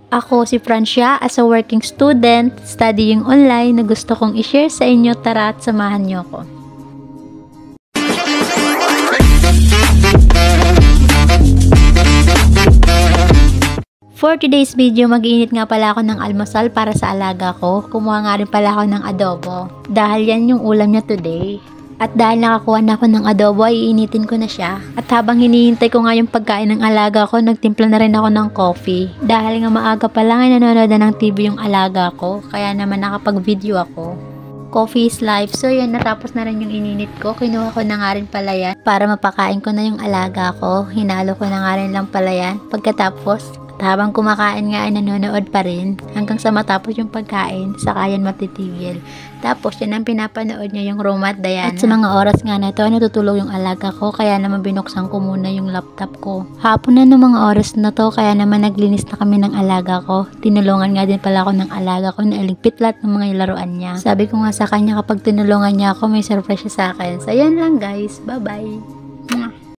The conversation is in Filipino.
Ako si Francia as a working student, studying online na gusto kong i-share sa inyo. Tara at samahan niyo ako. For today's video, mag-iinit nga pala ako ng almusal para sa alaga ko. Kumuha nga rin pala ako ng adobo. Dahil yan yung ulam niya today. At dahil nakakuha na ako ng adobo, ay iinitin ko na siya. At habang hinihintay ko nga yung pagkain ng alaga ko, nagtimpla na rin ako ng coffee. Dahil nga maaga pa lang ay nanonood na ng TV yung alaga ko. Kaya naman nakapag-video ako. Coffee is life. So yan, natapos na rin yung ininit ko. Kinuha ko na nga rin pala yan para mapakain ko na yung alaga ko. Hinalo ko na nga rin lang pala yan. Pagkatapos, habang kumakain nga ay nanonood pa rin hanggang sa matapos yung pagkain, saka yan matitigil. Tapos yan ang pinapanood niya, yung Roma at Diana. At sa mga oras nga na ito ay natutulog yung alaga ko, kaya naman binuksan ko muna yung laptop ko. Hapon na ng mga oras na to, kaya naman naglinis na kami ng alaga ko. Tinulungan nga din pala ako ng alaga ko na iligpit lahat ng mga laruan niya. Sabi ko nga sa kanya kapag tinulungan niya ako, may surprise siya sa akin. So yan lang guys, bye bye.